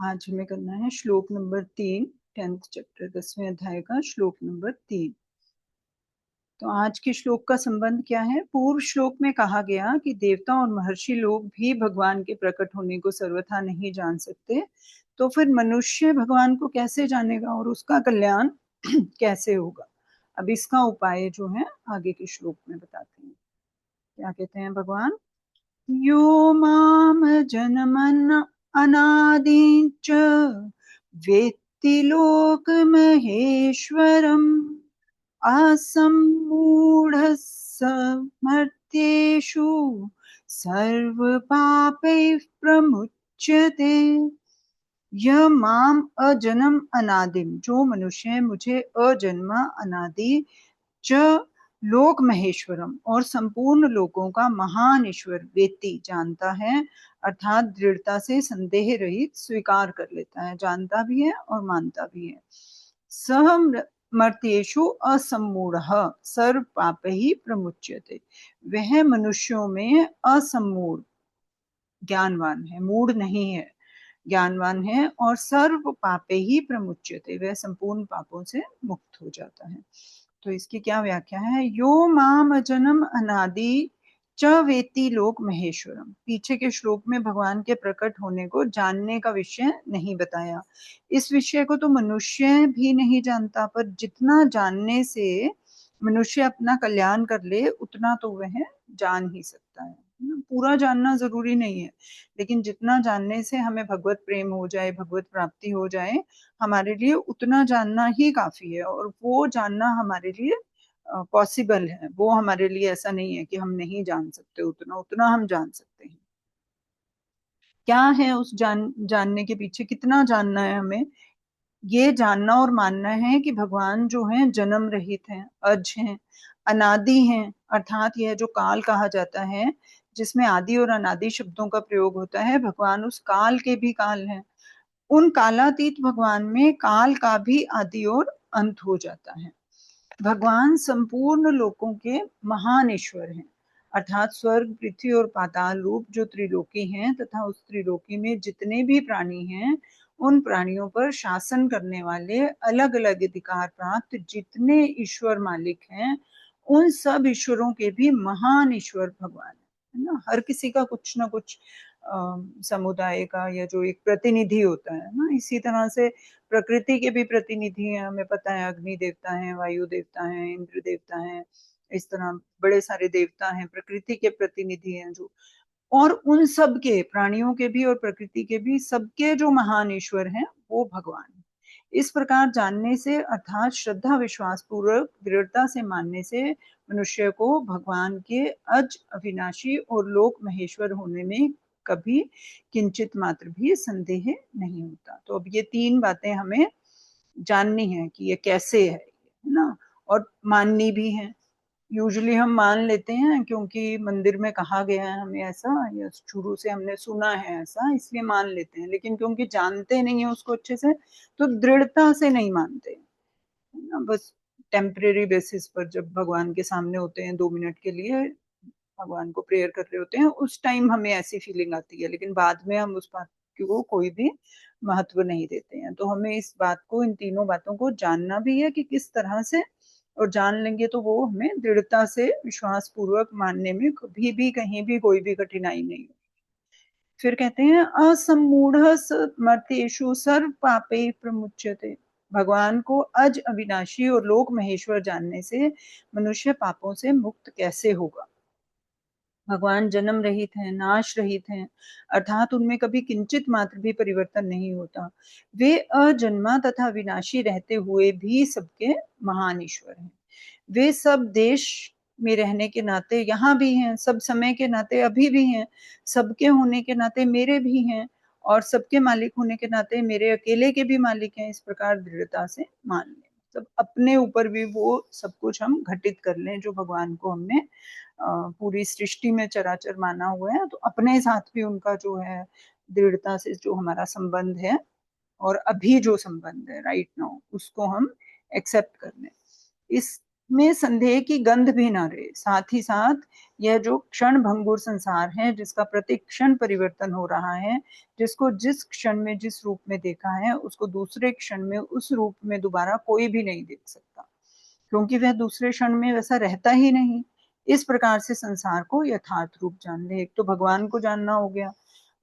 आज हमें करना है श्लोक नंबर 3, 10th चैप्टर 10वें अध्याय का श्लोक नंबर 3। तो आज के श्लोक का संबंध क्या है? पूर्व श्लोक में कहा गया कि देवता और महर्षि लोग भी भगवान के प्रकट होने को सर्वथा नहीं जान सकते, तो फिर मनुष्य भगवान को कैसे जानेगा और उसका कल्याण कैसे होगा? अब इसका उपाय जो है आगे के श्लोक में बताते हैं। क्या कहते हैं भगवान? यो माम जनमन अनादिच वेत्ति लोकमहेश्वरम् असम्मूढः समर्थ्येषु सर्वपापैः प्रमुच्यते। यह माम अजन्म अनादिम, जो मनुष्य मुझे अजन्मा अनादि च लोक महेश्वरम और संपूर्ण लोकों का महान ईश्वर वेत्ति जानता है, अर्थात दृढ़ता से संदेह रहित स्वीकार कर लेता है, जानता भी है और मानता भी है। सह मर्त्येषु असम्मूढ़ सर्व पाप ही प्रमुच्यते, वह मनुष्यों में असम्मूढ़ ज्ञानवान है, मूढ़ नहीं है, ज्ञानवान है और सर्व पापे ही प्रमुच्यते, वह संपूर्ण पापों से मुक्त हो जाता है। तो इसकी क्या व्याख्या है? यो माम अजन्म अनादि च वेत्ति लोक महेश्वरम। पीछे के श्लोक में भगवान के प्रकट होने को जानने का विषय नहीं बताया। इस विषय को तो मनुष्य भी नहीं जानता, पर जितना जानने से मनुष्य अपना कल्याण कर ले उतना तो वह जान ही सकता है। पूरा जानना जरूरी नहीं है, लेकिन जितना जानने से हमें भगवत प्रेम हो जाए, भगवत प्राप्ति हो जाए, हमारे लिए उतना जानना ही काफी है। और वो जानना हमारे लिए पॉसिबल है, वो हमारे लिए ऐसा नहीं है कि हम नहीं जान सकते, उतना उतना हम जान सकते हैं। क्या है उस जानने के पीछे? कितना जानना है हमें? ये जानना और मानना है कि भगवान जो है जन्म रहित हैं, अज हैं, अनादि हैं, अर्थात यह जो काल कहा जाता है, जिसमें आदि और अनादि शब्दों का प्रयोग होता है, भगवान उस काल के भी काल हैं। उन कालातीत भगवान में काल का भी आदि और अंत हो जाता है। भगवान संपूर्ण लोकों के महान ईश्वर हैं, अर्थात स्वर्ग, पृथ्वी और पाताल रूप जो त्रिलोकी हैं, तथा उस त्रिलोकी में जितने भी प्राणी हैं, उन प्राणियों पर शासन करने वाले अलग अलग अधिकार प्राप्त जितने ईश्वर मालिक हैं, उन सब ईश्वरों के भी महान ईश्वर भगवान है ना। हर किसी का कुछ ना कुछ समुदाय का या जो एक प्रतिनिधि होता है ना, इसी तरह से प्रकृति के भी प्रतिनिधि हैं, हमें पता है, अग्नि देवता हैं, वायु देवता हैं, इंद्र देवता हैं, इस तरह बड़े सारे देवता हैं, प्रकृति के प्रतिनिधि हैं जो, और उन सब के प्राणियों के भी और प्रकृति के भी सबके जो महान ईश्वर हैं वो भगवान है। इस प्रकार जानने से अर्थात श्रद्धा विश्वास पूर्वक दृढ़ता से मानने से मनुष्य को भगवान के अज अविनाशी और लोक महेश्वर होने में कभी किंचित मात्र भी संदेह नहीं होता। तो अब ये तीन बातें हमें जाननी है कि ये कैसे है ना, और माननी भी है। यूजुअली हम मान लेते हैं क्योंकि मंदिर में कहा गया है हमें ऐसा, या शुरू से हमने सुना है ऐसा, इसलिए मान लेते हैं, लेकिन क्योंकि जानते नहीं है उसको अच्छे से, तो दृढ़ता से नहीं मानते है ना। बस टेम्परेरी बेसिस पर जब भगवान के सामने होते हैं 2 मिनट के लिए, भगवान को प्रेयर कर रहे होते हैं, उस टाइम हमें ऐसी फीलिंग आती है, लेकिन बाद में हम उस बात को कोई भी महत्व नहीं देते हैं। तो हमें इस बात को, इन तीनों बातों को जानना भी है कि किस तरह से, और जान लेंगे तो वो हमें दृढ़ता से विश्वास पूर्वक मानने में कभी भी कहीं भी कोई भी कठिनाई नहीं। फिर कहते हैं असमूढ़ मर्त्येषु सर्व पापे प्रमुच्यते। भगवान को अज अविनाशी और लोक महेश्वर जानने से मनुष्य पापों से मुक्त कैसे होगा? भगवान जन्म रहित हैं, नाश रहित हैं, अर्थात उनमें कभी किंचित मात्र भी परिवर्तन नहीं होता। वे अजन्मा तथा विनाशी रहते हुए भी सबके महान ईश्वर हैं। वे सब देश में रहने के नाते यहाँ भी हैं, सब समय के नाते अभी भी हैं, सबके होने के नाते मेरे भी हैं, और सबके मालिक होने के नाते मेरे अकेले के भी मालिक हैं। इस प्रकार दृढ़ता से मान लें, मतलब अपने ऊपर भी वो सब कुछ हम घटित कर लें जो भगवान को हमने पूरी सृष्टि में चराचर माना हुआ है, तो अपने साथ भी उनका जो है दृढ़ता से जो हमारा संबंध है, और अभी जो संबंध है राइट नाउ, उसको हम एक्सेप्ट कर लें। इस में संदेह की गंध भी ना रहे। साथ ही साथ यह जो क्षण भंगुर संसार है, जिसका प्रतिक क्षण परिवर्तन हो रहा है, जिसको जिस क्षण में जिस रूप में देखा है, उसको दूसरे क्षण में उस रूप में दोबारा कोई भी नहीं देख सकता, क्योंकि वह दूसरे क्षण में वैसा रहता ही नहीं। इस प्रकार से संसार को यथार्थ रूप जान ले। एक तो भगवान को जानना हो गया,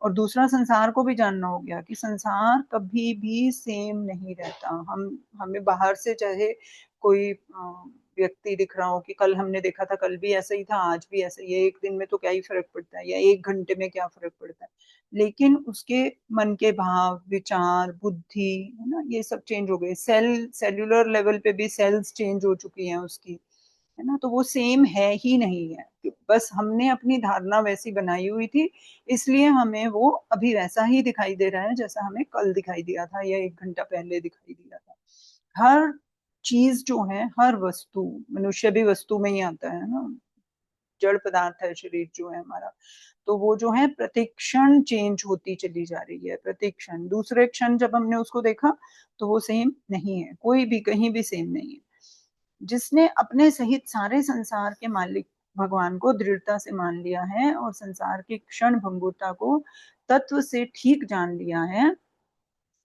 और दूसरा संसार को भी जानना हो गया कि संसार कभी भी सेम नहीं रहता। हम हमें बाहर से चाहे कोई व्यक्ति दिख रहा हो कि कल हमने देखा था, कल भी ऐसा ही था, आज भी ऐसा ही है, एक दिन में तो क्या ही फर्क पड़ता है, या एक घंटे में क्या फर्क पड़ता है। लेकिन उसके मन के भाव, विचार, बुद्धि, है ना, ये सब चेंज हो गए। सेल्यूलर लेवल पे भी सेल्स चेंज हो चुकी हैं उसकी, है ना, तो वो सेम है ही नहीं है। बस हमने अपनी धारणा वैसी बनाई हुई थी, इसलिए हमें वो अभी वैसा ही दिखाई दे रहा है जैसा हमें कल दिखाई दिया था या एक घंटा पहले दिखाई दिया था। हर चीज जो है, हर वस्तु, मनुष्य भी वस्तु में ही आता है ना, जड़ पदार्थ है शरीर जो है हमारा, तो वो जो है प्रतिक्षण चेंज होती चली जा रही है। प्रतिक्षण, दूसरे क्षण जब हमने उसको देखा तो वो सेम नहीं है, कोई भी कहीं भी सेम नहीं है। जिसने अपने सहित सारे संसार के मालिक भगवान को दृढ़ता से मान लिया है और संसार की क्षण भंगुरता को तत्व से ठीक जान लिया है,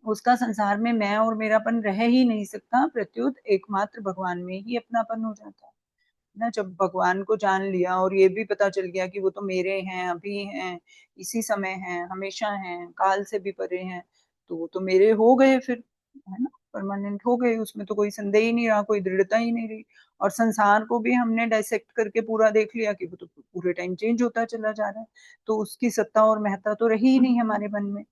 उसका संसार में मैं और मेरापन रह ही नहीं सकता, प्रत्युत एकमात्र भगवान में ही अपनापन हो जाता है ना। जब भगवान को जान लिया और ये भी पता चल गया कि वो तो मेरे हैं, अभी हैं, इसी समय हैं, हमेशा हैं, काल से भी परे हैं, तो वो तो मेरे हो गए फिर, है ना, परमानेंट हो गए, उसमें तो कोई संदेह ही नहीं रहा, कोई दृढ़ता ही नहीं रही। और संसार को भी हमने डाइसेक्ट करके पूरा देख लिया कि वो तो पूरे टाइम चेंज होता चला जा रहा है, तो उसकी सत्ता और महत्ता तो रही ही नहीं हमारे मन में।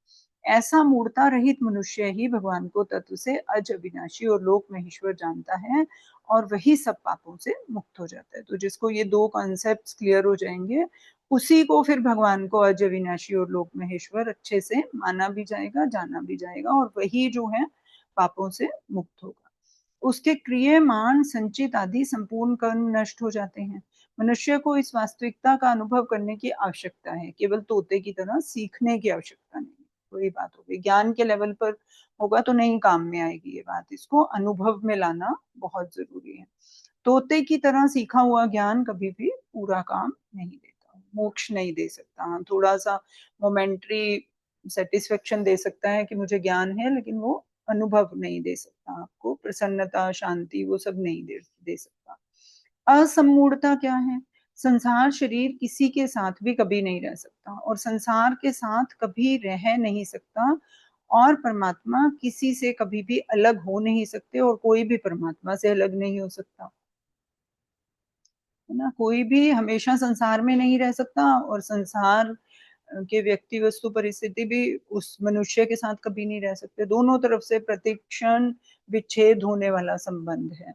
ऐसा मूर्ता रहित मनुष्य ही भगवान को तत्व से अज अविनाशी और लोक महेश्वर जानता है, और वही सब पापों से मुक्त हो जाता है। तो जिसको ये दो कॉन्सेप्ट्स क्लियर हो जाएंगे, उसी को फिर भगवान को अज अविनाशी और लोक महेश्वर अच्छे से माना भी जाएगा, जाना भी जाएगा, और वही जो है पापों से मुक्त होगा। उसके क्रियमान, संचित आदि संपूर्ण कर्म नष्ट हो जाते हैं। मनुष्य को इस वास्तविकता का अनुभव करने की आवश्यकता है, केवल तोते की तरह सीखने की आवश्यकता नहीं। वही बात हो गई, ज्ञान के लेवल पर होगा तो नहीं काम में आएगी ये बात, इसको अनुभव में लाना बहुत जरूरी है। तोते की तरह सीखा हुआ ज्ञान कभी भी पूरा काम नहीं देता, मोक्ष नहीं दे सकता। हाँ, थोड़ा सा मोमेंट्री सेटिस्फेक्शन दे सकता है कि मुझे ज्ञान है, लेकिन वो अनुभव नहीं दे सकता, आपको प्रसन्नता, शांति, वो सब नहीं दे सकता। असमूढ़ता क्या है? संसार शरीर किसी के साथ भी कभी नहीं रह सकता, और संसार के साथ कभी रह नहीं सकता, और परमात्मा किसी से कभी भी अलग हो नहीं सकते, और कोई भी परमात्मा से अलग नहीं हो सकता, है ना। कोई भी हमेशा संसार में नहीं रह सकता, और संसार के व्यक्ति, वस्तु, परिस्थिति भी उस मनुष्य के साथ कभी नहीं रह सकते। दोनों तरफ से प्रतिक्षण विच्छेद होने वाला संबंध है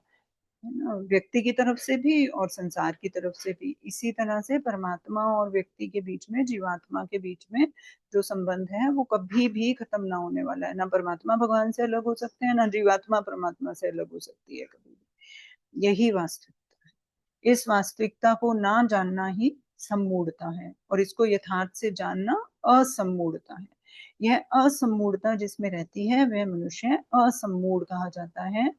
ना, व्यक्ति की तरफ से भी और संसार की तरफ से भी। इसी तरह से परमात्मा और व्यक्ति के बीच में, जीवात्मा के बीच में जो संबंध है, वो कभी भी खत्म ना होने वाला है। ना परमात्मा भगवान से अलग हो सकते हैं, ना जीवात्मा परमात्मा से अलग हो सकती है कभी भी। यही वास्तविकता है। इस वास्तविकता को ना जानना ही सम्मूढ़ता है, और इसको यथार्थ से जानना असम्मूढ़ता है। यह असम्मूढ़ता जिसमें रहती है वह मनुष्य असम्मूढ़ कहा जाता है।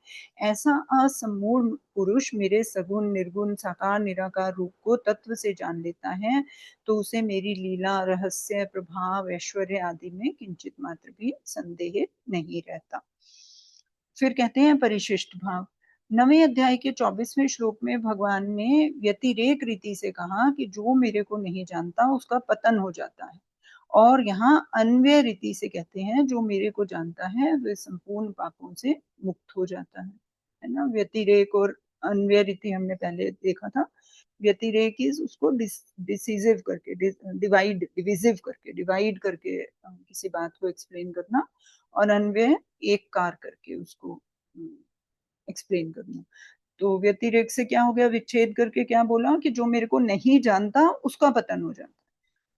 ऐसा असम्मूढ़ पुरुष मेरे सगुण, निर्गुण, साकार, निराकार रूप को तत्व से जान लेता है, तो उसे मेरी लीला, रहस्य, प्रभाव, ऐश्वर्य आदि में किंचित मात्र भी संदेह नहीं रहता। फिर कहते हैं परिशिष्ट भाव। 9वें अध्याय के 24वें श्लोक में भगवान ने व्यतिरेक रीति से कहा कि जो मेरे को नहीं जानता उसका पतन हो जाता है, और यहाँ अन्वय रीति से कहते हैं जो मेरे को जानता है वह संपूर्ण पापों से मुक्त हो जाता है ना। व्यतिरेक और अन्वय रीति हमने पहले देखा था। व्यतिरेक इज उसको डिसिजिव करके, डिवाइड करके किसी बात को एक्सप्लेन करना, और अन्वय एक कार करके उसको एक्सप्लेन करना। तो व्यतिरेक से क्या हो गया, विच्छेद करके क्या बोला कि जो मेरे को नहीं जानता उसका पतन हो जाता है,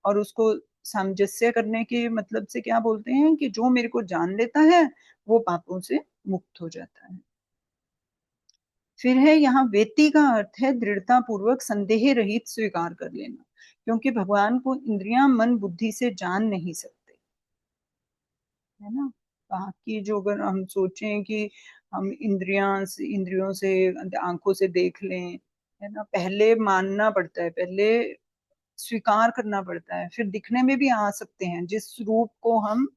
और उसको सामंजस्य करने के मतलब से क्या बोलते हैं कि जो मेरे को जान लेता है वो पापों से मुक्त हो जाता है। फिर है यहाँ वेति का अर्थ है दृढ़ता पूर्वक संदेह रहित स्वीकार कर लेना, क्योंकि भगवान को इंद्रियां मन बुद्धि से जान नहीं सकते, है ना। बाकी जो अगर हम सोचें कि हम इंद्रियों से, आंखों से देख लें, है ना, पहले मानना पड़ता है, पहले स्वीकार करना पड़ता है, फिर दिखने में भी आ सकते हैं। जिस रूप को हम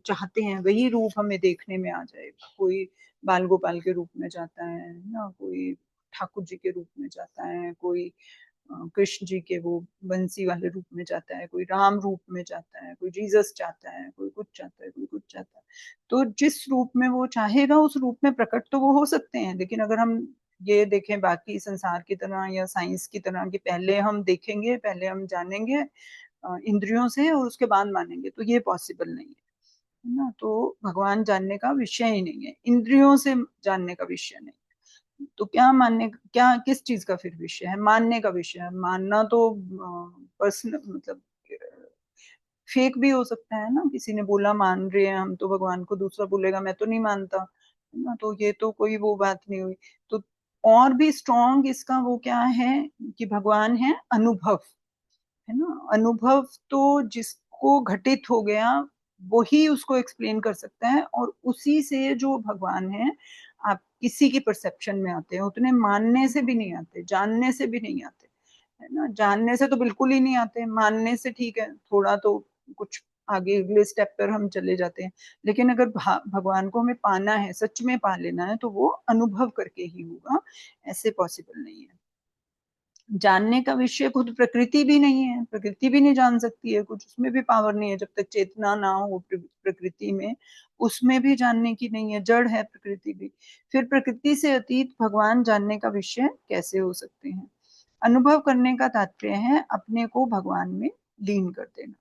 चाहते हैं वही रूप हमें देखने में आ जाएगा। कोई बाल गोपाल के रूप में जाता है ना, कोई ठाकुर जी के रूप में जाता है, कोई कृष्ण जी के वो बंसी वाले रूप में जाता है, कोई राम रूप में जाता है, कोई जीसस चाहता है, कोई कुछ चाहता है, कोई कुछ चाहता है। तो जिस रूप में वो चाहेगा उस रूप में प्रकट तो वो हो सकते हैं। लेकिन अगर हम ये देखें बाकी संसार की तरह या साइंस की तरह कि पहले हम देखेंगे, पहले हम जानेंगे इंद्रियों से और उसके बाद मानेंगे, तो ये पॉसिबल नहीं है ना। तो भगवान जानने का विषय ही नहीं है, इंद्रियों से जानने का विषय नहीं। तो क्या मानने, क्या किस चीज का फिर विषय है? मानने का विषय है। मानना तो पर्सनल, मतलब फेक भी हो सकता है ना। किसी ने बोला मान रहे हैं हम तो भगवान को, दूसरा बोलेगा मैं तो नहीं मानता, है ना। तो ये तो कोई वो बात नहीं हुई। तो और भी स्ट्रॉन्ग इसका वो क्या है कि भगवान है अनुभव, है ना। अनुभव तो जिसको घटित हो गया वही उसको एक्सप्लेन कर सकता है, और उसी से जो भगवान है आप किसी की परसेप्शन में आते हैं, उतने मानने से भी नहीं आते, जानने से भी नहीं आते, है ना। जानने से तो बिल्कुल ही नहीं आते, मानने से ठीक है थोड़ा तो कुछ आगे अगले स्टेप पर हम चले जाते हैं। लेकिन अगर भगवान को हमें पाना है, सच में पा लेना है, तो वो अनुभव करके ही होगा, ऐसे पॉसिबल नहीं है। जानने का विषय खुद प्रकृति भी नहीं है, प्रकृति भी नहीं जान सकती है कुछ, उसमें भी पावर नहीं है जब तक चेतना ना हो प्रकृति में, उसमें भी जानने की नहीं है, जड़ है प्रकृति भी। फिर प्रकृति से अतीत भगवान जानने का विषय कैसे हो सकते हैं? अनुभव करने का तात्पर्य है अपने को भगवान में लीन कर देना,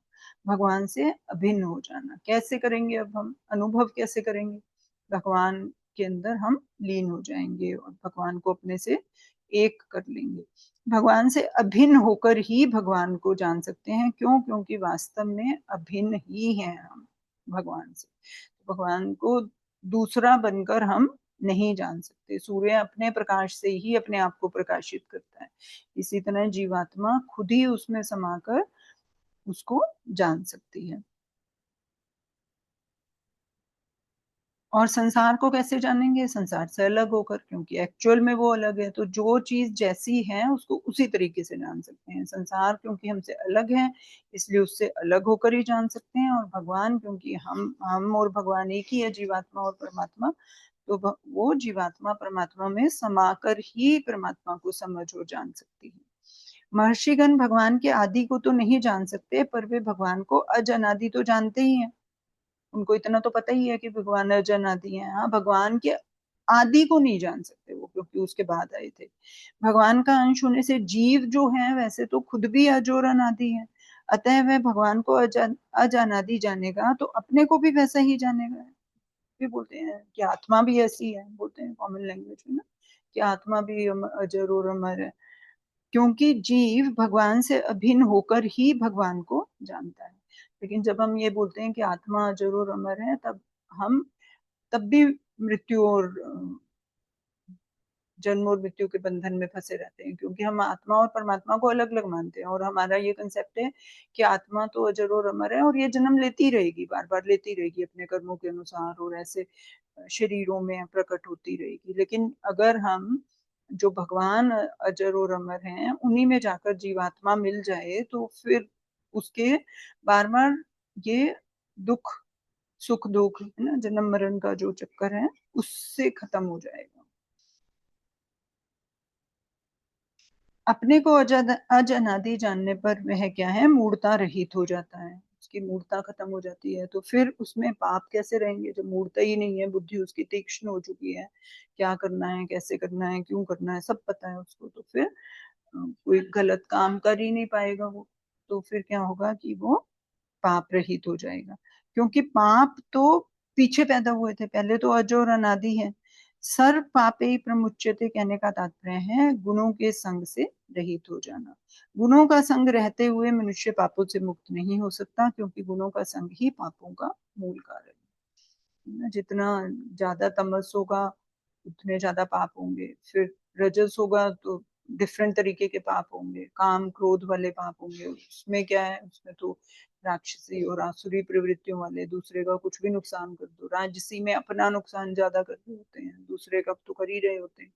भगवान से अभिन्न हो जाना। कैसे करेंगे? अब हम अनुभव कैसे करेंगे? भगवान के अंदर हम लीन हो जाएंगे और भगवान को अपने से एक कर लेंगे। भगवान से अभिन्न होकर ही भगवान को जान सकते हैं। क्यों? क्योंकि वास्तव में अभिन्न ही हैं हम भगवान से। भगवान को दूसरा बनकर हम नहीं जान सकते। सूर्य अपने प्रकाश से ही अपने आप को प्रकाशित करता है, इसी तरह जीवात्मा खुद ही उसमें समाकर उसको जान सकती है। और संसार को कैसे जानेंगे? संसार से अलग होकर, क्योंकि एक्चुअल में वो अलग है। तो जो चीज जैसी है उसको उसी तरीके से जान सकते हैं। संसार क्योंकि हमसे अलग है इसलिए उससे अलग होकर ही जान सकते हैं, और भगवान क्योंकि हम और भगवान एक ही है, जीवात्मा और परमात्मा, तो वो जीवात्मा परमात्मा में समाकर ही परमात्मा को समझ और जान सकती है। महर्षिगण भगवान के आदि को तो नहीं जान सकते, पर वे भगवान को अज अनादि तो जानते ही हैं। उनको इतना तो पता ही है कि भगवान अज अनादि है। हाँ, भगवान के आदि को नहीं जान सकते वो, क्योंकि उसके बाद आए थे। भगवान का अंश होने से जीव जो है वैसे तो खुद भी अज और अनादि है, अतः वह भगवान को अज अनादि जानेगा तो अपने को भी वैसा ही जानेगा। भी बोलते हैं कि आत्मा भी ऐसी है, बोलते हैं कॉमन लैंग्वेज में ना, कि आत्मा भी अजर और अमर है। क्योंकि जीव भगवान से अभिन्न होकर ही भगवान को जानता है। लेकिन जब हम ये बोलते हैं कि आत्मा अजर और अमर है, हम तब भी मृत्यु और जन्म और मृत्यु के बंधन में फंसे रहते हैं, क्योंकि हम आत्मा और परमात्मा को अलग अलग मानते हैं। और हमारा ये कंसेप्ट है कि आत्मा तो अजर और अमर है और ये जन्म लेती रहेगी, बार बार लेती रहेगी अपने कर्मों के अनुसार, और ऐसे शरीरों में प्रकट होती रहेगी। लेकिन अगर हम जो भगवान अजर और अमर हैं उन्हीं में जाकर जीवात्मा मिल जाए, तो फिर उसके बार बार ये दुख, सुख दुख, है ना, जन्म मरण का जो चक्कर है उससे खत्म हो जाएगा। अपने को अज अनादि जानने पर वह क्या है, मूढ़ता रहित हो जाता है, उसकी मूढ़ता खत्म हो जाती है। तो फिर उसमें पाप कैसे रहेंगे जब मूढ़ता ही नहीं है, बुद्धि उसकी तीक्ष्ण हो चुकी है, क्या करना है, कैसे करना है, क्यों करना है, सब पता है उसको। तो फिर कोई गलत काम कर ही नहीं पाएगा वो। तो फिर क्या होगा कि वो पाप रहित हो जाएगा। क्योंकि पाप तो पीछे पैदा हुए थे, पहले तो अज और अनादि है। सर्व पापे प्रमुच्यते कहने का तात्पर्य है गुणों के संग से रहित हो जाना। गुणों का संग रहते हुए मनुष्य पापों से मुक्त नहीं हो सकता, क्योंकि गुणों का संग ही पापों का मूल कारण है। जितना ज्यादा तमस होगा उतने ज्यादा पाप होंगे। फिर रजस होगा तो डिफरेंट तरीके के पाप होंगे, काम क्रोध वाले पाप होंगे। उसमें क्या है, उसमें तो राक्षसी और आसुरी प्रवृत्तियों वाले, दूसरे का कुछ भी नुकसान कर दो। राजसी में अपना नुकसान ज्यादा कर रहे होते हैं, दूसरे का तो कर ही रहे होते हैं।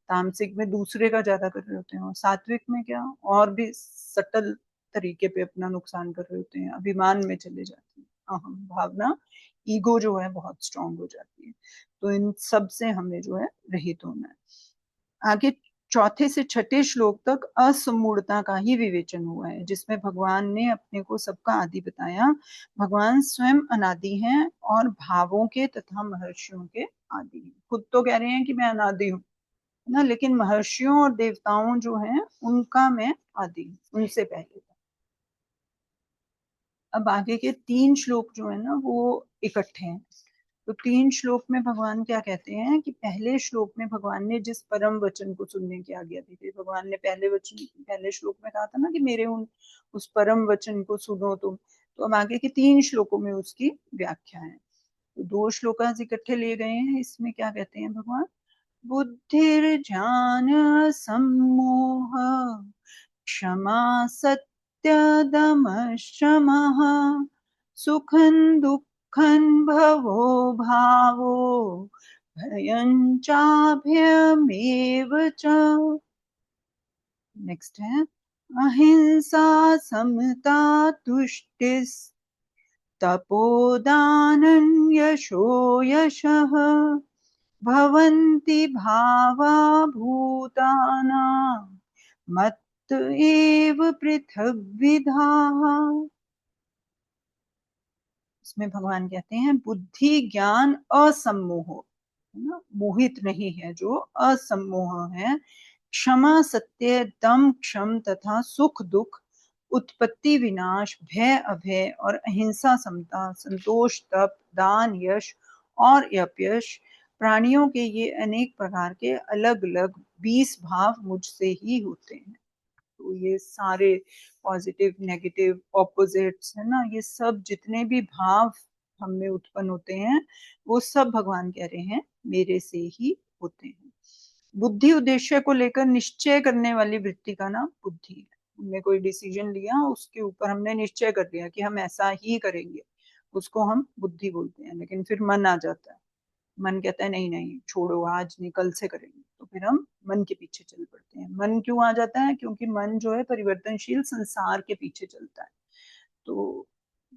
तामसिक में दूसरे का ज्यादा कर रहे होते हैं, और सात्विक में क्या, और भी सटल तरीके पे अपना नुकसान कर रहे होते हैं, अभिमान में चले जाते हैं, अहम भावना, ईगो जो है बहुत स्ट्रांग हो जाती है। तो इन सब से हमें जो है रहित होना है। आगे चौथे से छठे श्लोक तक असमूढ़ता का ही विवेचन हुआ है, जिसमें भगवान ने अपने को सबका आदि बताया। भगवान स्वयं अनादि हैं और भावों के तथा महर्षियों के आदि हैं। खुद तो कह रहे हैं कि मैं अनादि हूँ ना, लेकिन महर्षियों और देवताओं जो हैं उनका मैं आदि हूँ, उनसे पहले था। अब आगे के 3 श्लोक जो है ना वो इकट्ठे हैं। तो 3 श्लोक में भगवान क्या कहते हैं कि पहले श्लोक में भगवान ने जिस परम वचन को सुनने की आज्ञा दी थी, भगवान ने पहले श्लोक में कहा था ना कि मेरे उस परम वचन को सुनो तुम। तो अब आगे के 3 श्लोकों में उसकी व्याख्या है। तो 2 श्लोक इकट्ठे लिए गए हैं। इसमें क्या कहते हैं भगवान, बुद्धिर्ज्ञान सम्मोह क्षमा सत्यदम शमः सुखं दुःखं भवो भावो भयं चाभयमेव च। नेक्स्ट है अहिंसा समता तुष्टिस् तपोदानं यशो यशः भवन्ति भावा भूतानां मत्त एव पृथग्विधाः। इसमें भगवान कहते हैं बुद्धि ज्ञान असम्मोह है ना, मोहित नहीं है, जो असम्मोह है। क्षमा सत्य दम क्षम तथा सुख दुख उत्पत्ति विनाश भय अभय और अहिंसा समता संतोष तप दान यश और अपयश, प्राणियों के ये अनेक प्रकार के अलग अलग 20 भाव मुझसे ही होते हैं। तो ये सारे पॉजिटिव नेगेटिव ऑपोजिट्स है ना, ये सब जितने भी भाव हम में उत्पन्न होते हैं वो सब भगवान कह रहे हैं मेरे से ही होते हैं। बुद्धि उद्देश्य को लेकर निश्चय करने वाली वृत्ति का नाम बुद्धि है। हमने कोई डिसीजन लिया, उसके ऊपर हमने निश्चय कर लिया कि हम ऐसा ही करेंगे, उसको हम बुद्धि बोलते हैं। लेकिन फिर मन आ जाता है, मन कहता है नहीं नहीं छोड़ो, आज नहीं कल से करेंगे, तो फिर हम मन के पीछे चल पड़ते हैं। मन क्यों आ जाता है, क्योंकि मन जो है परिवर्तनशील संसार के पीछे चलता है। तो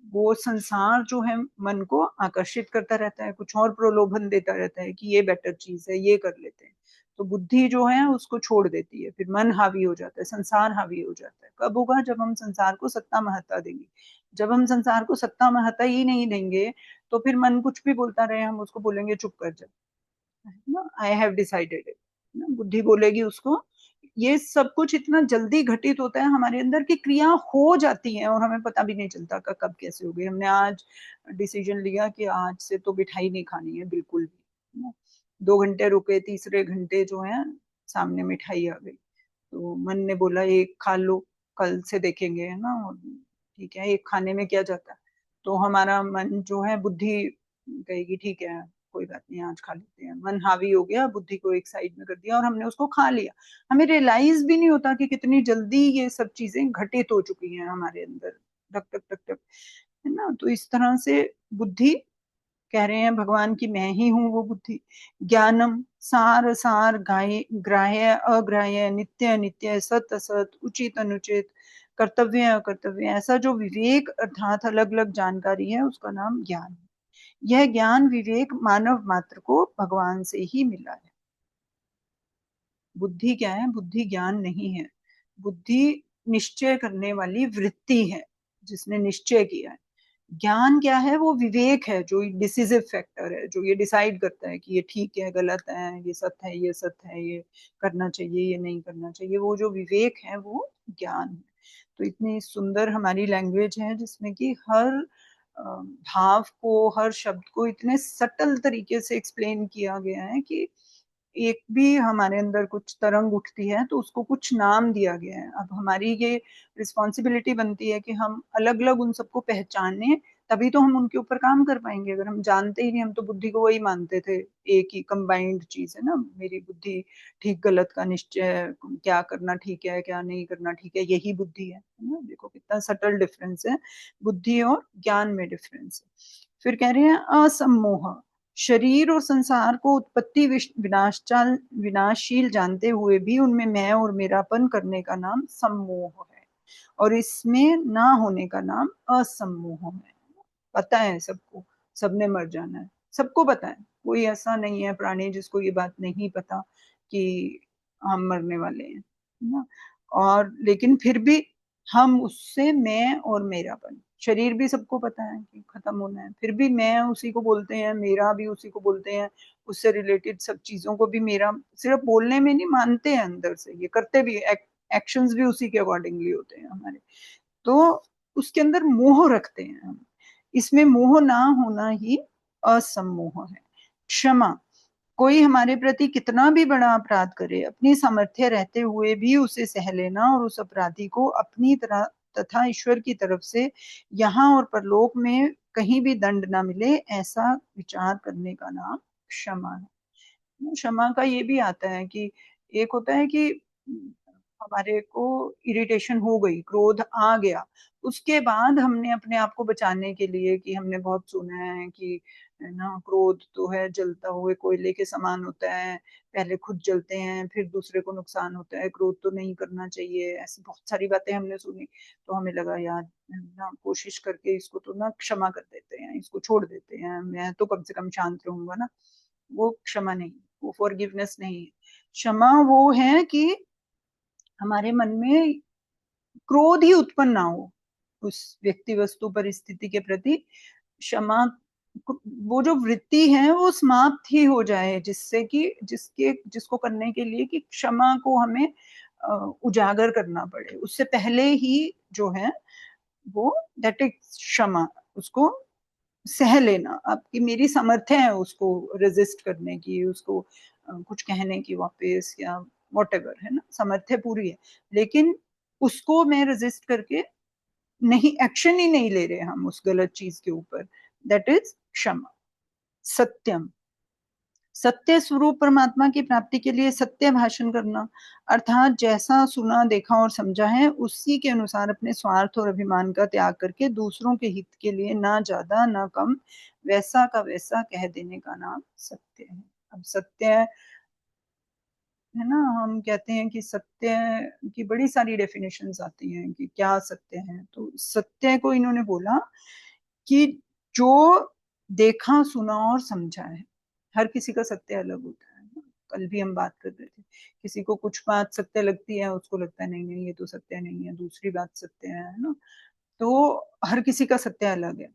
वो संसार जो है मन को आकर्षित करता रहता है, कुछ और प्रलोभन देता रहता है कि ये बेटर चीज है, ये कर लेते हैं। तो बुद्धि जो है उसको छोड़ देती है, फिर मन हावी हो जाता है, संसार हावी हो जाता है। कब होगा, जब हम संसार को सत्ता महत्ता देंगे। जब हम संसार को सत्ता महत्ता ही नहीं देंगे तो फिर मन कुछ भी बोलता रहे, हम उसको बोलेंगे चुप कर जा, ना आई हैव डिसाइडेड इट, ना बुद्धि बोलेगी उसको। ये सब कुछ इतना जल्दी घटित होता है हमारे अंदर की क्रिया हो जाती है और हमें पता भी नहीं चलता कब कैसे हो गई। हमने आज डिसीजन लिया कि आज से तो मिठाई नहीं खानी है बिल्कुल भी, 2 घंटे रुके, तीसरे घंटे जो है सामने मिठाई आ गई, तो मन ने बोला एक खा लो, कल से देखेंगे, है ना। ठीक है, एक खाने में क्या जाता है। तो हमारा मन जो है, बुद्धि कहेगी ठीक है कोई बात नहीं आज खा लेते हैं। मन हावी हो गया, बुद्धि को एक साइड में कर दिया और हमने उसको खा लिया। हमें रियलाइज भी नहीं होता कि कितनी जल्दी ये सब चीजें घटित हो चुकी हैं हमारे अंदर, टक टक टक टक, है ना। तो इस तरह से बुद्धि कह रहे हैं भगवान की मैं ही हूँ वो बुद्धि। ज्ञानम सार सार ग्राह्य अग्राह्य नित्य अनित्य सत असत उचित अनुचित कर्तव्य अकर्तव्य, ऐसा जो विवेक अर्थात अलग अलग जानकारी है उसका नाम ज्ञान है। यह ज्ञान विवेक मानव मात्र को भगवान से ही मिला है। बुद्धि क्या है, बुद्धि ज्ञान नहीं है। बुद्धि निश्चय करने वाली वृत्ति है, जिसने निश्चय किया है। ज्ञान क्या है, वो विवेक है, जो डिसिसिव फैक्टर है, जो ये डिसाइड करता है कि ये ठीक है गलत है, ये सत्य है ये सत्य है, ये करना चाहिए ये नहीं करना चाहिए। वो जो विवेक है वो ज्ञान है। तो इतनी सुंदर हमारी लैंग्वेज है जिसमें कि हर भाव को, हर शब्द को इतने सटल तरीके से एक्सप्लेन किया गया है कि एक भी हमारे अंदर कुछ तरंग उठती है तो उसको कुछ नाम दिया गया है। अब हमारी ये रिस्पॉन्सिबिलिटी बनती है कि हम अलग अलग उन सबको पहचाने, तभी तो हम उनके ऊपर काम कर पाएंगे। अगर हम जानते ही नहीं, हम तो बुद्धि को वही मानते थे, एक ही कंबाइंड चीज है ना, मेरी बुद्धि ठीक गलत का निश्चय, क्या करना ठीक है क्या नहीं करना ठीक है, यही बुद्धि है ना। देखो कितना सटल डिफरेंस है, बुद्धि और ज्ञान में डिफरेंस है। फिर कह रहे हैं असम्मोह, शरीर और संसार को उत्पत्ति विनाशचाल विनाशशील जानते हुए भी उनमें मैं और मेरापन करने का नाम सम्मोह है, और इसमें ना होने का नाम असम्मोह है। पता है सबको, सबने मर जाना है, सबको पता है, कोई ऐसा नहीं है प्राणी जिसको ये बात नहीं पता कि हम मरने वाले हैं ना। और लेकिन फिर भी हम उससे मैं और मेरापन, शरीर भी सबको पता है कि खत्म होना है, फिर भी मैं उसी को बोलते हैं, मेरा भी उसी को बोलते हैं, उससे रिलेटेड सब चीजों को भी मेरा, सिर्फ बोलने में नहीं, मानते हैं अंदर से, ये करते भी, एक्शंस भी उसी के अकॉर्डिंगली होते हैं हमारे। तो उसके अंदर मोह रखते हैं हम, इसमें मोह ना होना ही असम्मोह है। क्षमा, कोई हमारे प्रति कितना भी बड़ा अपराध करे, अपनी सामर्थ्य रहते हुए भी उसे सह लेना और उस अपराधी को अपनी तरह तथा ईश्वर की तरफ से यहाँ और परलोक में कहीं भी दंड ना मिले, ऐसा विचार करने का नाम क्षमा है। क्षमा का ये भी आता है कि एक होता है कि हमारे को इरिटेशन हो गई, क्रोध आ गया, उसके बाद हमने अपने आप को बचाने के लिए, कि हमने बहुत सुना है कि है ना, क्रोध तो है जलता हुए कोयले के समान होता है, पहले खुद जलते हैं फिर दूसरे को नुकसान होता है, क्रोध तो नहीं करना चाहिए, ऐसी बहुत सारी बातें हमने सुनी। तो हमें लगा यार ना, कोशिश करके इसको तो ना क्षमा कर देते हैं, इसको छोड़ देते हैं, मैं तो कम से कम शांत रहूंगा ना। वो क्षमा नहीं, वो फॉरगिवनेस नहीं है। क्षमा वो है कि हमारे मन में क्रोध ही उत्पन्न ना हो उस व्यक्ति वस्तु परिस्थिति के प्रति। क्षमा, वो जो वृत्ति है वो समाप्त ही हो जाए, जिससे कि जिसको करने के लिए कि क्षमा को हमें उजागर करना पड़े, उससे पहले ही जो है वो दैट इज क्षमा, उसको सह लेना। आपकी मेरी सामर्थ्य है उसको रेजिस्ट करने की, उसको कुछ कहने की वापस, या वॉटेवर है ना, सामर्थ्य पूरी है, लेकिन उसको मैं रेजिस्ट करके नहीं, एक्शन ही नहीं ले रहे हम उस गलत चीज के ऊपर, दैट इज क्षमा। सत्यम, सत्य स्वरूप परमात्मा की प्राप्ति के लिए सत्य भाषण करना, अर्थात जैसा सुना देखा और समझा है उसी के अनुसार अपने स्वार्थ और अभिमान का त्याग करके दूसरों के हित के लिए ना ज्यादा ना कम, वैसा का वैसा कह देने का नाम सत्य है। अब सत्य है ना, हम कहते हैं कि सत्य की बड़ी सारी डेफिनेशंस आती हैं कि क्या सत्य है। तो सत्य को इन्होंने बोला कि जो देखा सुना और समझा है, हर किसी का सत्य अलग होता है। कल भी हम बात कर रहे थे, किसी को कुछ बात सत्य लगती है, उसको लगता है नहीं नहीं ये तो सत्य नहीं है, दूसरी बात सत्य है ना। तो हर किसी का सत्य अलग है।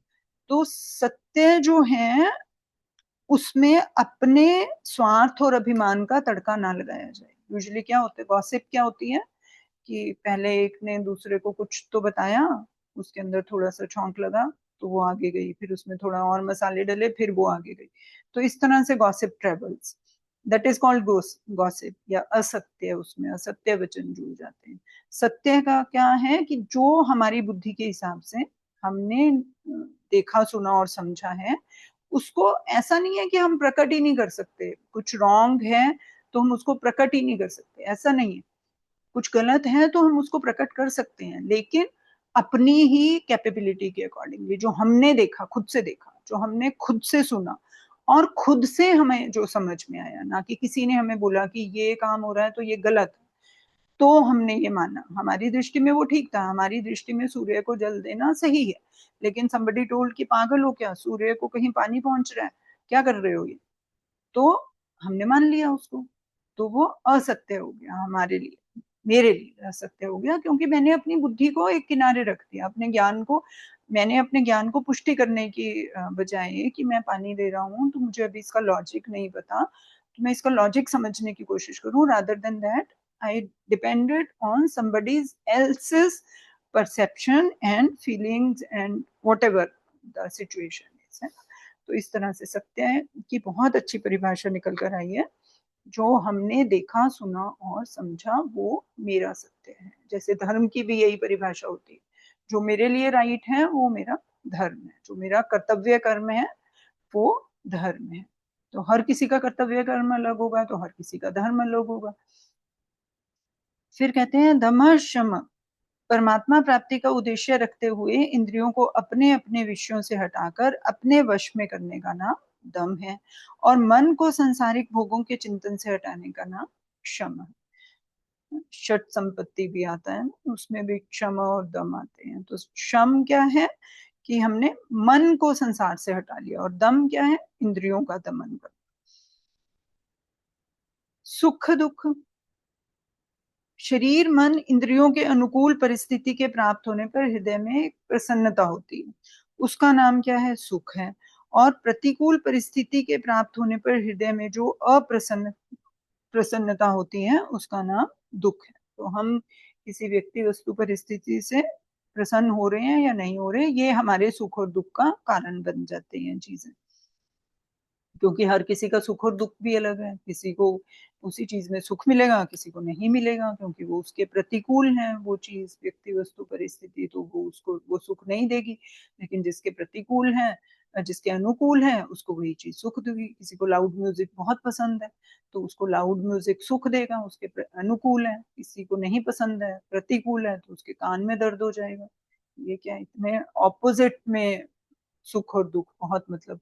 तो सत्य जो है उसमें अपने स्वार्थ और अभिमान का तड़का ना लगाया जाए। यूजुअली क्या होता है, गॉसिप क्या होती है कि पहले एक ने दूसरे को कुछ तो बताया, उसके अंदर थोड़ा सा छौंक लगा तो वो आगे गई, फिर उसमें थोड़ा और मसाले डले फिर वो आगे गई। तो इस तरह से gossip travels, that is called gossip, या असत्य, उसमें असत्य वचन जुड़ जाते हैं। सत्य का क्या है कि जो हमारी बुद्धि के हिसाब से हमने देखा सुना और समझा है, उसको ऐसा नहीं है कि हम प्रकट ही नहीं कर सकते, कुछ रॉन्ग है तो हम उसको प्रकट ही नहीं कर सकते, ऐसा नहीं है। कुछ गलत है तो हम उसको प्रकट कर सकते हैं, लेकिन अपनी ही कैपेबिलिटी के अकॉर्डिंगली, जो हमने देखा, खुद से देखा, जो हमने खुद से सुना और खुद से हमें जो समझ में आया, ना कि किसी ने हमें बोला कि ये काम हो रहा है तो ये गलत है, तो हमने ये माना, हमारी दृष्टि में वो ठीक था, हमारी दृष्टि में सूर्य को जल देना सही है, लेकिन somebody told कि पागल हो क्या, सूर्य को कहीं पानी पहुंच रहा है, क्या कर रहे हो ये, तो हमने मान लिया उसको, तो वो असत्य हो गया हमारे लिए, मेरे लिए असत्य हो गया, क्योंकि मैंने अपनी बुद्धि को एक किनारे रख दिया, अपने ज्ञान को, मैंने अपने ज्ञान को पुष्टि करने की बजाय कि मैं पानी दे रहा हूँ तो मुझे अभी इसका लॉजिक नहीं पता, तो मैं इसका लॉजिक समझने की कोशिश करूँ, rather than that I depended on somebody else's perception and feelings and whatever the situation is, है। तो इस तरह से सत्य की बहुत अच्छी परिभाषा निकल कर आई है, जो हमने देखा सुना और समझा वो मेरा सत्य है। जैसे धर्म की भी यही परिभाषा होती है, जो मेरे लिए राइट है वो मेरा धर्म है, जो मेरा कर्तव्य कर्म है वो धर्म है। तो हर किसी का कर्तव्य कर्म अलग होगा, तो हर किसी का धर्म अलग होगा। फिर कहते हैं दमः शम, परमात्मा प्राप्ति का उद्देश्य रखते हुए इंद्रियों को अपने अपने विषयों से हटाकर अपने वश में करने का नाम दम है, और मन को सांसारिक भोगों के चिंतन से हटाने का नाम क्षम है। षट संपत्ति भी आता है ना, उसमें भी क्षम और दम आते हैं। तो क्षम क्या है कि हमने मन को संसार से हटा लिया, और दम क्या है, इंद्रियों का दमन कर। सुख दुख, शरीर मन इंद्रियों के अनुकूल परिस्थिति के प्राप्त होने पर हृदय में एक प्रसन्नता होती है, उसका नाम क्या है, सुख है। और प्रतिकूल परिस्थिति के प्राप्त होने पर हृदय में जो प्रसन्नता होती है उसका नाम दुख है। तो हम किसी व्यक्ति वस्तु परिस्थिति से प्रसन्न हो रहे हैं या नहीं हो रहे, ये हमारे सुख और दुख का कारण बन जाते हैं चीजें। क्योंकि हर किसी का सुख और दुख भी अलग है, किसी को उसी चीज में सुख मिलेगा, किसी को नहीं मिलेगा, क्योंकि वो उसके प्रतिकूल है वो चीज, व्यक्ति वस्तु परिस्थिति, तो वो उसको वो सुख नहीं देगी। लेकिन जिसके प्रतिकूल है, जिसके अनुकूल है, उसको वही चीज सुख देगी। किसी को लाउड म्यूजिक बहुत पसंद है, तो उसको लाउड म्यूजिक सुख देगा, उसके अनुकूल है। किसी को नहीं पसंद है, प्रतिकूल है, तो उसके कान में दर्द हो जाएगा। ये क्या, इतने ऑपोजिट में सुख और दुख, बहुत मतलब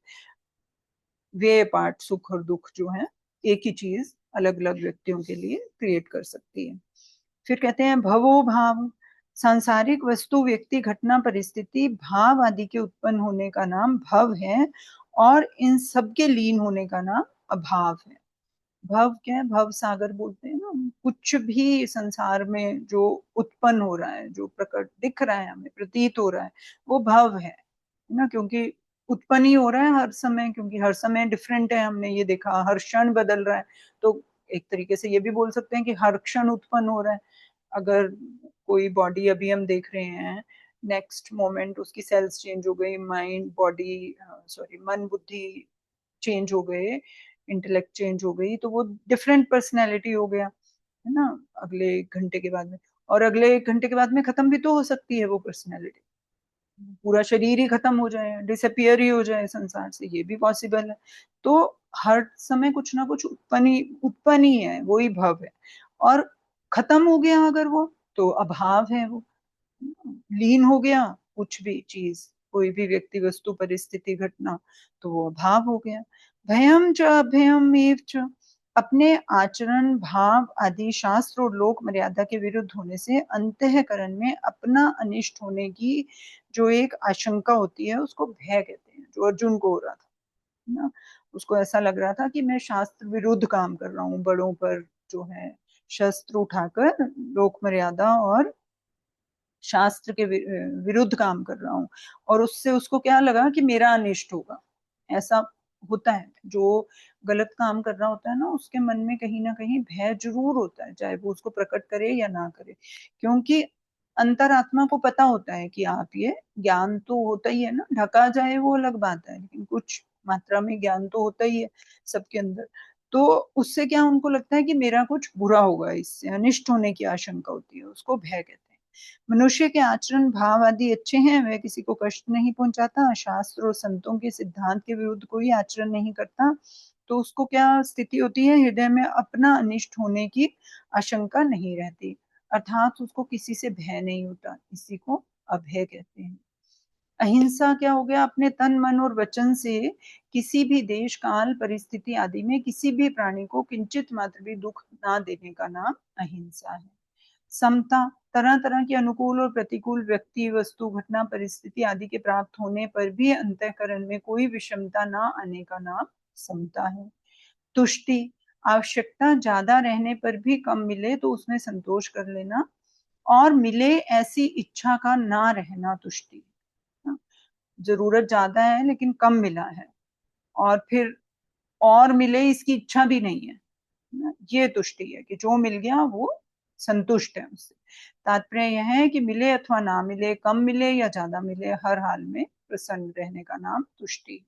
वे पार्ट, सुख और दुख जो है एक ही चीज अलग अलग व्यक्तियों के लिए क्रिएट कर सकती है। फिर कहते हैं भवो भाव, सांसारिक वस्तु व्यक्ति घटना परिस्थिति भाव आदि के उत्पन्न होने का नाम भव है, और इन सब के लीन होने का नाम अभाव है। भव क्या है, भव सागर बोलते हैं ना, कुछ भी संसार में जो उत्पन्न हो रहा है, जो प्रकट दिख रहा है, हमें प्रतीत हो रहा है, वो भव है ना। क्योंकि उत्पन्न ही हो रहा है हर समय, क्योंकि हर समय डिफरेंट है, हमने ये देखा हर क्षण बदल रहा है। तो एक तरीके से ये भी बोल सकते हैं कि हर क्षण उत्पन्न हो रहा है। अगर कोई बॉडी अभी हम देख रहे हैं, नेक्स्ट मोमेंट उसकी सेल्स चेंज हो गई, माइंड बॉडी सॉरी मन बुद्धि चेंज हो गए, इंटेलेक्ट चेंज हो गई, तो वो डिफरेंट पर्सनैलिटी हो गया, है ना, अगले 1 घंटे के बाद में। और अगले 1 घंटे के बाद में खत्म भी तो हो सकती है वो पर्सनैलिटी, पूरा शरीर ही खत्म हो जाए, डिसअपियर ही हो जाए संसार से, ये भी पॉसिबल है। तो हर समय कुछ ना कुछ उत्पन्न ही है, वही भव है। और खत्म हो गया अगर वो, तो अभाव है वो, लीन हो गया कुछ भी चीज, कोई भी व्यक्ति वस्तु परिस्थिति घटना, तो वो अभाव हो गया। भयम च अभयम एव च, अपने आचरण भाव आदि शास्त्र और लोक मर्यादा के विरुद्ध होने से अंतःकरण में अपना अनिष्ट होने की जो एक आशंका होती है उसको भय कहते हैं, जो अर्जुन को हो रहा था ना। उसको ऐसा लग रहा था कि मैं शास्त्र विरुद्ध काम कर रहा हूँ, बड़ों पर जो है शस्त्र उठाकर लोक मर्यादा और शास्त्र के विरुद्ध काम कर रहा हूँ, और उससे उसको क्या लगा कि मेरा अनिष्ट होगा। ऐसा होता है, जो गलत काम कर रहा होता है ना, उसके मन में कहीं ना कहीं भय जरूर होता है, चाहे वो उसको प्रकट करे या ना करे। क्योंकि अंतरात्मा को पता होता है कि आप ये, ज्ञान तो होता ही है ना, ढका जाए वो अलग बात है, लेकिन कुछ मात्रा में ज्ञान तो होता ही है सबके अंदर। तो उससे क्या उनको लगता है कि मेरा कुछ बुरा होगा, इससे अनिष्ट होने की आशंका होती है, उसको भय कहते हैं। मनुष्य के आचरण भाव आदि अच्छे हैं, वह किसी को कष्ट नहीं पहुंचाता, शास्त्र और संतों के सिद्धांत के विरुद्ध कोई आचरण नहीं करता, तो उसको क्या स्थिति होती है, हृदय में अपना अनिष्ट होने की आशंका नहीं रहती, अर्थात उसको किसी से भय नहीं होता, इसी को अभय कहते हैं। अहिंसा क्या हो गया, अपने तन मन और वचन से किसी भी देश काल परिस्थिति आदि में किसी भी प्राणी को किंचित मात्र भी दुख ना देने का नाम अहिंसा है। समता, तरह तरह के अनुकूल और प्रतिकूल व्यक्ति वस्तु घटना परिस्थिति आदि के प्राप्त होने पर भी अंतःकरण में कोई विषमता ना आने का नाम समता है। तुष्टि, आवश्यकता ज्यादा रहने पर भी कम मिले तो उसमें संतोष कर लेना, और मिले ऐसी इच्छा का ना रहना तुष्टि। जरूरत ज्यादा है लेकिन कम मिला है, और फिर और मिले इसकी इच्छा भी नहीं है, ये तुष्टि है कि जो मिल गया वो संतुष्ट है उससे। तात्पर्य यह है कि मिले अथवा ना मिले, कम मिले या ज्यादा मिले, हर हाल में प्रसन्न रहने का नाम तुष्टि।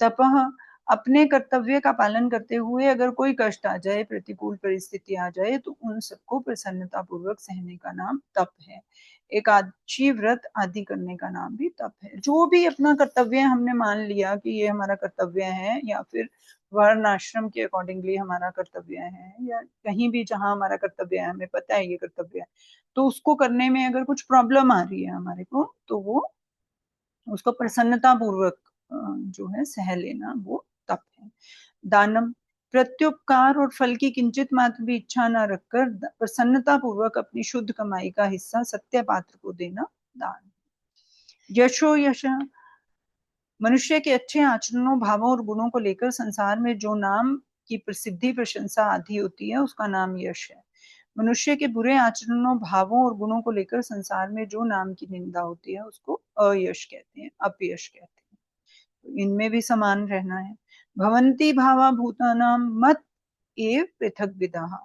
तपह, अपने कर्तव्य का पालन करते हुए अगर कोई कष्ट आ जाए, प्रतिकूल परिस्थिति आ जाए, तो उन सबको प्रसन्नता पूर्वक सहने का नाम तप है। एकादशी व्रत आदि करने का नाम भी तप है। जो भी अपना कर्तव्य हमने मान लिया कि ये हमारा कर्तव्य है, या फिर वर्ण आश्रम के अकॉर्डिंगली हमारा कर्तव्य है, या कहीं भी जहां हमारा कर्तव्य है, हमें पता है ये कर्तव्य है, तो उसको करने में अगर कुछ प्रॉब्लम आ रही है हमारे को, तो वो उसको प्रसन्नता पूर्वक जो है सह लेना, वो तप है। दानम, प्रत्युपकार और फल की किंचित मात्र भी इच्छा न रखकर प्रसन्नता पूर्वक अपनी शुद्ध कमाई का हिस्सा सत्य पात्र को देना दान। यशो यश, मनुष्य के अच्छे आचरणों, भावों और गुणों को लेकर संसार में जो नाम की प्रसिद्धि, प्रशंसा आदि होती है, उसका नाम यश है। मनुष्य के बुरे आचरणों, भावों और गुणों को लेकर संसार में जो नाम की निंदा होती है, उसको अयश कहते हैं, अपयश कहते हैं। तो इनमें भी समान रहना है। भवंती भावा भूतानां मत एव पृथक विदाः,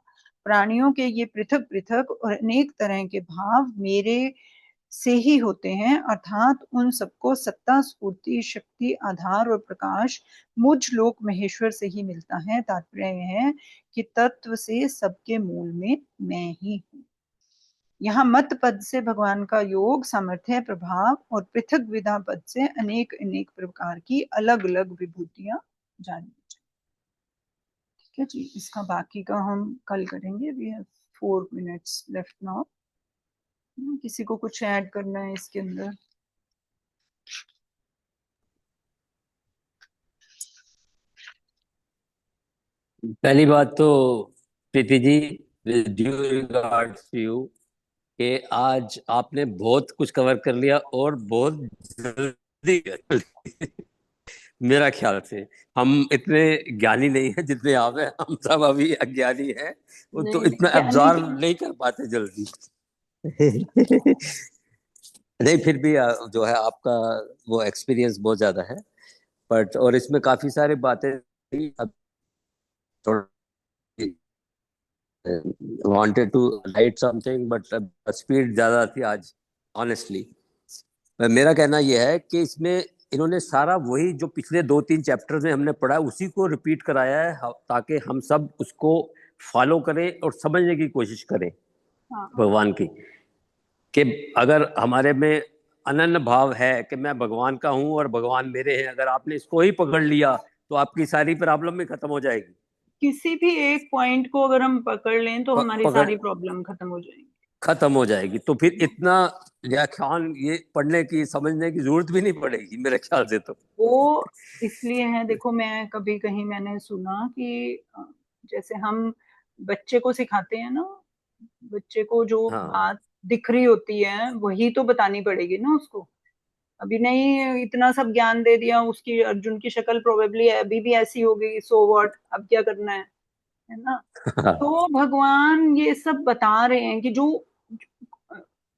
प्राणियों के ये पृथक पृथक और अनेक तरह के भाव मेरे से ही होते हैं, अर्थात उन सबको सत्ता, स्फूर्ति, शक्ति, आधार और प्रकाश मुझ लोक महेश्वर से ही मिलता है। तात्पर्य यह है कि तत्व से सबके मूल में मैं ही हूँ। यहाँ मत पद से भगवान का योग, सामर्थ्य, प्रभाव, और पृथक विधा पद से अनेक अनेक प्रकार की अलग अलग विभूतियां जानी चाहिए। ठीक है जी, इसका बाकी का हम कल करेंगे। We have 4 minutes left now. किसी को कुछ ऐड करना है इसके अंदर? पहली बात तो Preeti ji, with due regards to you, कि आज आपने बहुत कुछ कवर कर लिया और बहुत जल्दी कर लिया। मेरा ख्याल से हम इतने ज्ञानी नहीं हैं जितने आप हैं, हम सब अभी अज्ञानी हैं, तो नहीं इतना नहीं, ज्ञानी एब्जॉर्व नहीं कर पाते जल्दी। नहीं, फिर भी जो है आपका वो एक्सपीरियंस बहुत ज्यादा है, बट और इसमें काफी सारी बातें थी, अब थोड़ा wanted to write something, but speed ज्यादा थी आज, ऑनेस्टली। मेरा कहना यह है कि इसमें इन्होंने सारा वही जो पिछले 2-3 चैप्टर्स में हमने पढ़ा है उसी को रिपीट कराया है, ताकि हम सब उसको फॉलो करें और समझने की कोशिश करें हाँ भगवान की, कि अगर हमारे में अनन्य भाव है कि मैं भगवान का हूं और भगवान मेरे हैं, अगर आपने इसको ही पकड़ लिया तो आपकी सारी प्रॉब्लम भी खत्म हो जाएगी। किसी भी एक पॉइंट को अगर हम पकड़ लें तो हमारी पकड़ सारी प्रॉब्लम खत्म हो जाएंगी। खत्म हो जाएगी, तो फिर इतना व्याख्यान ये पढ़ने की समझने की जरूरत भी नहीं पड़ेगी मेरे ख्याल से तो। वो इसलिए है, देखो मैं कभी कहीं मैंने सुना कि जैसे हम बच्चे को सिखाते हैं ना, बच्चे को जो हाँ। बात दिख रही होती है वही तो बतानी पड़ेगी ना उसको। अभी नहीं इतना सब ज्ञान दे दिया, उसकी अर्जुन की शक्ल प्रोबेबली अभी भी ऐसी होगी, सो व्हाट, अब क्या करना है ना। तो भगवान ये सब बता रहे हैं कि जो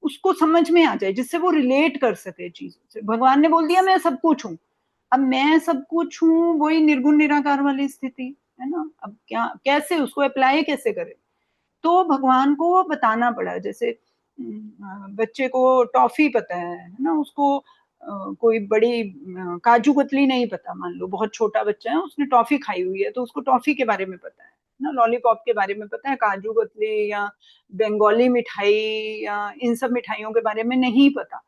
उसको समझ में आ जाए, जिससे वो रिलेट कर सके चीजों से। भगवान ने बोल दिया मैं सब कुछ हूँ, अब मैं सब कुछ हूँ, वही निर्गुण निराकार वाली स्थिति है ना। अब क्या, कैसे उसको अप्लाई कैसे करें, तो भगवान को बताना पड़ा। जैसे बच्चे को टॉफी पता है ना, उसको कोई बड़ी काजू कतली नहीं पता, मान लो बहुत छोटा बच्चा है, उसने टॉफी खाई हुई है, तो उसको टॉफी के बारे में पता है ना, लॉलीपॉप के बारे में पता है, काजू कतली या बंगाली मिठाई या इन सब मिठाइयों के बारे में नहीं पता।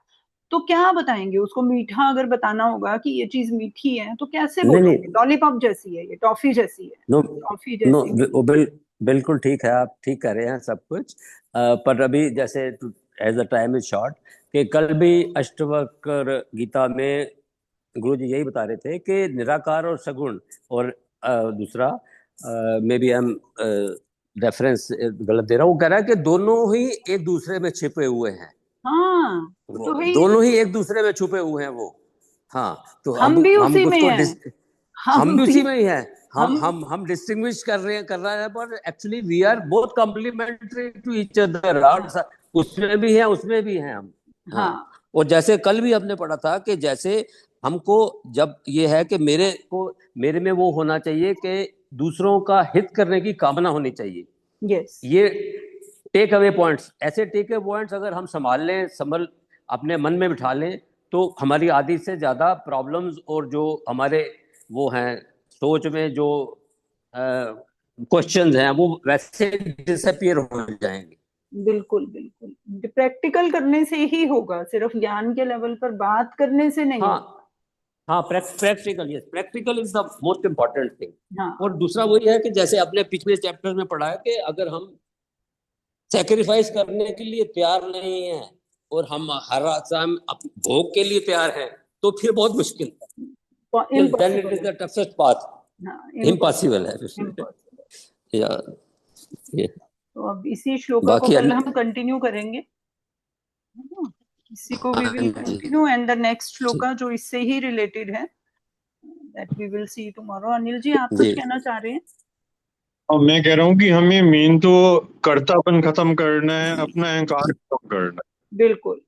तो क्या बताएंगे उसको? मीठा अगर बताना होगा कि ये चीज मीठी है, तो कैसे नहीं बोलोगे? नहीं, लॉलीपॉप जैसी है ये, टॉफी जैसी है, नो टॉफी नो, जैसी वो बिल्कुल ठीक है, आप ठीक कर रहे हैं सब कुछ। पर अभी जैसे as the time is short, कि कल भी अष्टवक्र गीता में गुरु जी यही बता रहे थे कि निराकार और सगुण, और दूसरा मे बी हम रेफरेंस गलत दे रहा हूँ, वो कह रहा है कि दोनों ही एक दूसरे में छिपे हुए हैं, हाँ वो वो तो है ही। दोनों ही एक दूसरे में छुपे हुए हैं वो। हाँ, तो हम अब भी हम उसी में उसको हैं, हम हम भी भी उसी में ही हैं। हम हम हम हम डिस्टिंग्विश कर रहे हैं, पर actually we are both complementary to each other. हाँ उसमें भी है, उसमें भी हैं हम। हाँ, हाँ और जैसे कल भी हमने पढ़ा था कि जैसे हमको, जब ये है कि मेरे में वो होना चाहिए कि दूसरों का हित करने की कामना होनी चाहिए। यस ये टेक अवे पॉइंट्स, ऐसे टेक अवे पॉइंट्स अगर हम संभाल लें, अपने मन में बिठा लें, तो हमारी आधी से ज्यादा प्रॉब्लम्स और जो हमारे वो हैं सोच में जो क्वेश्चंस हैं वो वैसे डिसअपियर हो जाएंगे। बिल्कुल बिल्कुल, प्रैक्टिकल करने से ही होगा, सिर्फ ज्ञान के लेवल पर बात करने से नहीं। हाँ हाँ, practical, yes, practical is the most important thing. हाँ और दूसरा वही है कि जैसे आपने पिछले चैप्टर में पढ़ा है कि अगर हम सेक्रीफाइस करने के लिए तैयार नहीं है और हम हर टाइम भोग के लिए तैयार हैं, तो फिर बहुत मुश्किल है, देन इट इम्पॉसिबल इज है। The toughest path. हाँ इम्पॉसिबल है इम्पॉसिबल। या ये तो अब इसी श्लोका को बाकी कल हम कंटिन्यू करेंगे, है ना? इसी को वी हाँ विल जी कंटिन्यू, एंड द नेक्स्ट जी श्लोका जो इससे ही रिलेटेड है, that we will see tomorrow. Anil ji, आप कुछ जी। कहना चाह रहे हैं? और मैं कह रहा हूँ कि हमें मेन तो कर्तापन खत्म करना है, अपना अहंकार खत्म करना है। बिल्कुल।